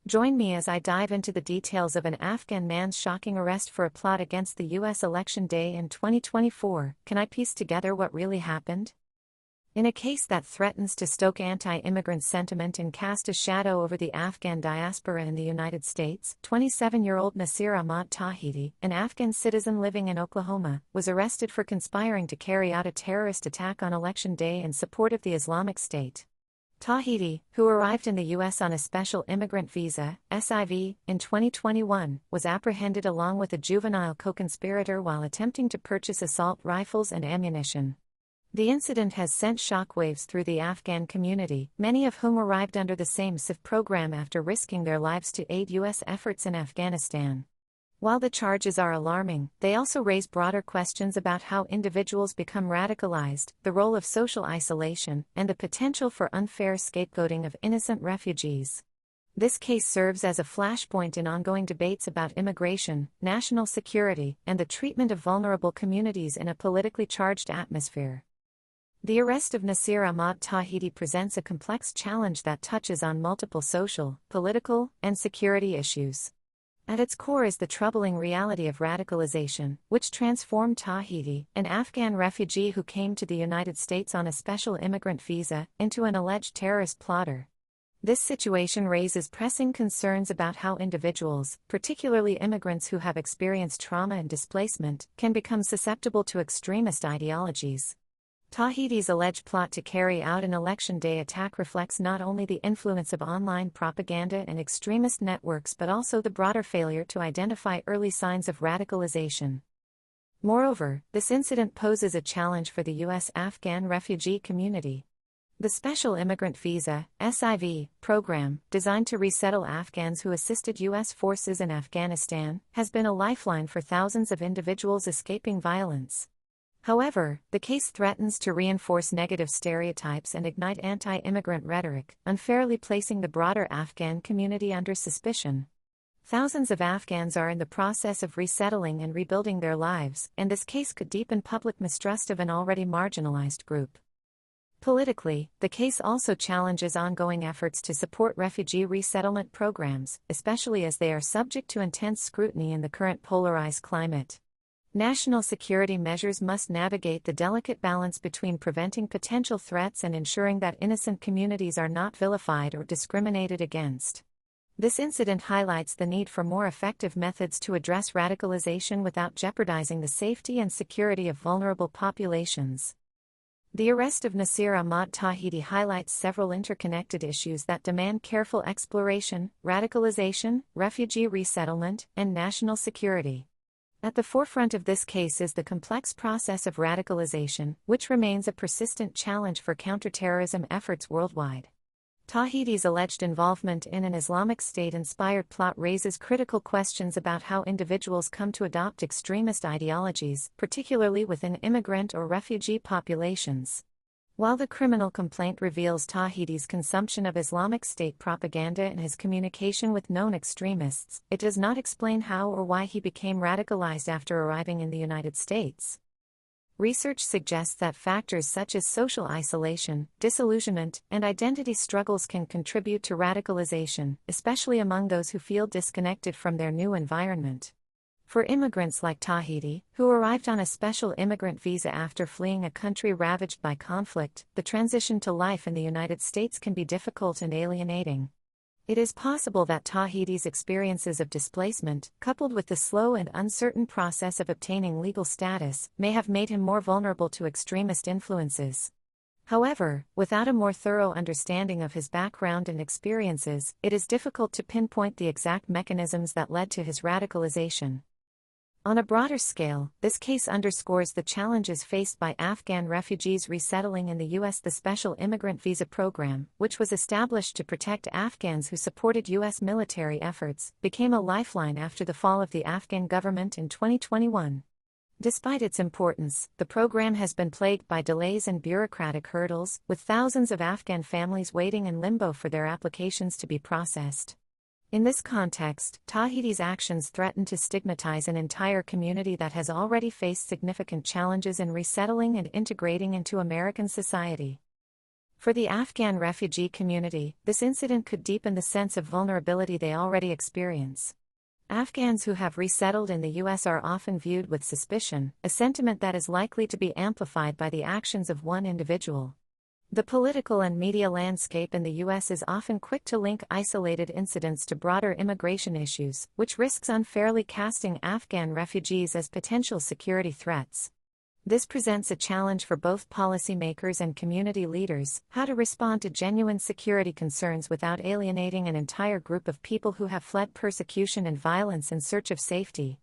Join me as I dive into the details of an Afghan man's shocking arrest for a plot against the U.S. election day in 2024. Can I piece together what really happened? In a case that threatens to stoke anti-immigrant sentiment and cast a shadow over the Afghan diaspora in the United States, 27-year-old Nasir Ahmad Tawhidi, an Afghan citizen living in Oklahoma, was arrested for conspiring to carry out a terrorist attack on election day in support of the Islamic State. Tawhidi, who arrived in the U.S. on a special immigrant visa, SIV, in 2021, was apprehended along with a juvenile co-conspirator while attempting to purchase assault rifles and ammunition. The incident has sent shockwaves through the Afghan community, many of whom arrived under the same SIV program after risking their lives to aid U.S. efforts in Afghanistan. While the charges are alarming, they also raise broader questions about how individuals become radicalized, the role of social isolation, and the potential for unfair scapegoating of innocent refugees. This case serves as a flashpoint in ongoing debates about immigration, national security, and the treatment of vulnerable communities in a politically charged atmosphere. The arrest of Nasir Ahmad Tawhidi presents a complex challenge that touches on multiple social, political, and security issues. At its core is the troubling reality of radicalization, which transformed Tawhidi, an Afghan refugee who came to the United States on a special immigrant visa, into an alleged terrorist plotter. This situation raises pressing concerns about how individuals, particularly immigrants who have experienced trauma and displacement, can become susceptible to extremist ideologies. Tawhidi's alleged plot to carry out an election day attack reflects not only the influence of online propaganda and extremist networks but also the broader failure to identify early signs of radicalization. Moreover, this incident poses a challenge for the U.S. Afghan refugee community. The Special Immigrant Visa (SIV) program, designed to resettle Afghans who assisted U.S. forces in Afghanistan, has been a lifeline for thousands of individuals escaping violence. However, the case threatens to reinforce negative stereotypes and ignite anti-immigrant rhetoric, unfairly placing the broader Afghan community under suspicion. Thousands of Afghans are in the process of resettling and rebuilding their lives, and this case could deepen public mistrust of an already marginalized group. Politically, the case also challenges ongoing efforts to support refugee resettlement programs, especially as they are subject to intense scrutiny in the current polarized climate. National security measures must navigate the delicate balance between preventing potential threats and ensuring that innocent communities are not vilified or discriminated against. This incident highlights the need for more effective methods to address radicalization without jeopardizing the safety and security of vulnerable populations. The arrest of Nasir Ahmad Tawhidi highlights several interconnected issues that demand careful exploration: radicalization, refugee resettlement, and national security. At the forefront of this case is the complex process of radicalization, which remains a persistent challenge for counterterrorism efforts worldwide. Tawhidi's alleged involvement in an Islamic State-inspired plot raises critical questions about how individuals come to adopt extremist ideologies, particularly within immigrant or refugee populations. While the criminal complaint reveals Tawhidi's consumption of Islamic State propaganda and his communication with known extremists, it does not explain how or why he became radicalized after arriving in the United States. Research suggests that factors such as social isolation, disillusionment, and identity struggles can contribute to radicalization, especially among those who feel disconnected from their new environment. For immigrants like Tawhidi, who arrived on a special immigrant visa after fleeing a country ravaged by conflict, the transition to life in the United States can be difficult and alienating. It is possible that Tawhidi's experiences of displacement, coupled with the slow and uncertain process of obtaining legal status, may have made him more vulnerable to extremist influences. However, without a more thorough understanding of his background and experiences, it is difficult to pinpoint the exact mechanisms that led to his radicalization. On a broader scale, this case underscores the challenges faced by Afghan refugees resettling in the U.S. The Special Immigrant Visa Program, which was established to protect Afghans who supported U.S. military efforts, became a lifeline after the fall of the Afghan government in 2021. Despite its importance, the program has been plagued by delays and bureaucratic hurdles, with thousands of Afghan families waiting in limbo for their applications to be processed. In this context, Tawhidi's actions threaten to stigmatize an entire community that has already faced significant challenges in resettling and integrating into American society. For the Afghan refugee community, this incident could deepen the sense of vulnerability they already experience. Afghans who have resettled in the U.S. are often viewed with suspicion, a sentiment that is likely to be amplified by the actions of one individual. The political and media landscape in the U.S. is often quick to link isolated incidents to broader immigration issues, which risks unfairly casting Afghan refugees as potential security threats. This presents a challenge for both policymakers and community leaders: how to respond to genuine security concerns without alienating an entire group of people who have fled persecution and violence in search of safety.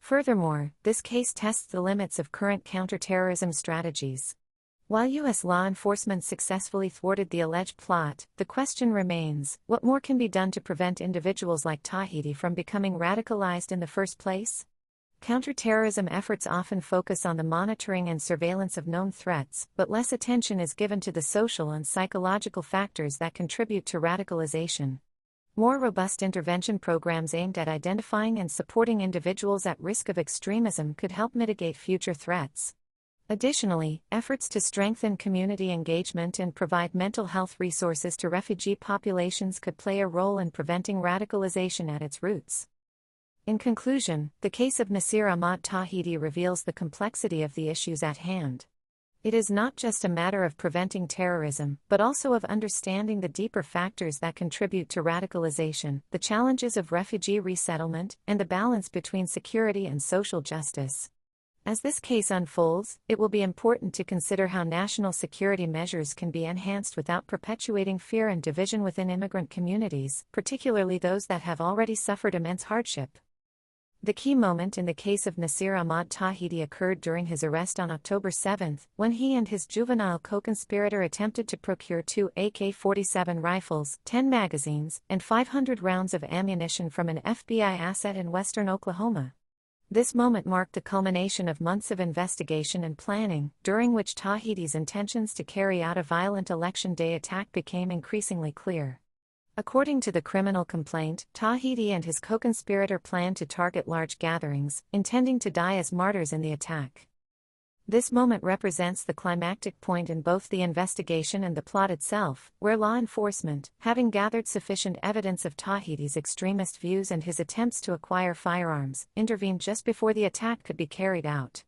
Furthermore, this case tests the limits of current counterterrorism strategies. While U.S. law enforcement successfully thwarted the alleged plot, the question remains: what more can be done to prevent individuals like Tawhidi from becoming radicalized in the first place? Counterterrorism efforts often focus on the monitoring and surveillance of known threats, but less attention is given to the social and psychological factors that contribute to radicalization. More robust intervention programs aimed at identifying and supporting individuals at risk of extremism could help mitigate future threats. Additionally, efforts to strengthen community engagement and provide mental health resources to refugee populations could play a role in preventing radicalization at its roots. In conclusion, the case of Nasir Ahmad Tawhidi reveals the complexity of the issues at hand. It is not just a matter of preventing terrorism, but also of understanding the deeper factors that contribute to radicalization, the challenges of refugee resettlement, and the balance between security and social justice. As this case unfolds, it will be important to consider how national security measures can be enhanced without perpetuating fear and division within immigrant communities, particularly those that have already suffered immense hardship. The key moment in the case of Nasir Ahmad Tawhidi occurred during his arrest on October 7, when he and his juvenile co-conspirator attempted to procure 2 AK-47 rifles, 10 magazines, and 500 rounds of ammunition from an FBI asset in western Oklahoma. This moment marked the culmination of months of investigation and planning, during which Tawhidi's intentions to carry out a violent election day attack became increasingly clear. According to the criminal complaint, Tawhidi and his co-conspirator planned to target large gatherings, intending to die as martyrs in the attack. This moment represents the climactic point in both the investigation and the plot itself, where law enforcement, having gathered sufficient evidence of Tawhidi's extremist views and his attempts to acquire firearms, intervened just before the attack could be carried out.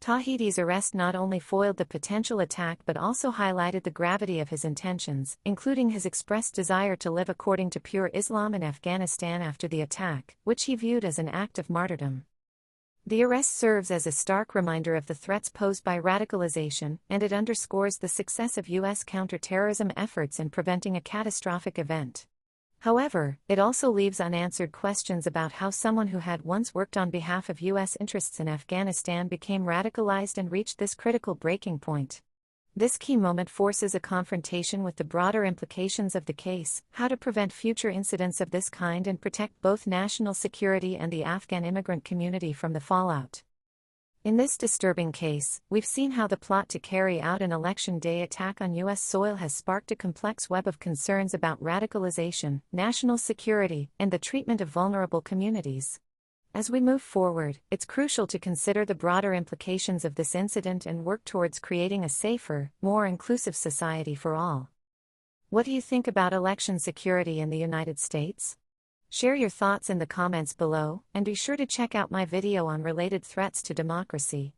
Tawhidi's arrest not only foiled the potential attack but also highlighted the gravity of his intentions, including his expressed desire to live according to pure Islam in Afghanistan after the attack, which he viewed as an act of martyrdom. The arrest serves as a stark reminder of the threats posed by radicalization, and it underscores the success of U.S. counterterrorism efforts in preventing a catastrophic event. However, it also leaves unanswered questions about how someone who had once worked on behalf of U.S. interests in Afghanistan became radicalized and reached this critical breaking point. This key moment forces a confrontation with the broader implications of the case: how to prevent future incidents of this kind and protect both national security and the Afghan immigrant community from the fallout. In this disturbing case, we've seen how the plot to carry out an election day attack on U.S. soil has sparked a complex web of concerns about radicalization, national security, and the treatment of vulnerable communities. As we move forward, it's crucial to consider the broader implications of this incident and work towards creating a safer, more inclusive society for all. What do you think about election security in the United States? Share your thoughts in the comments below, and be sure to check out my video on related threats to democracy.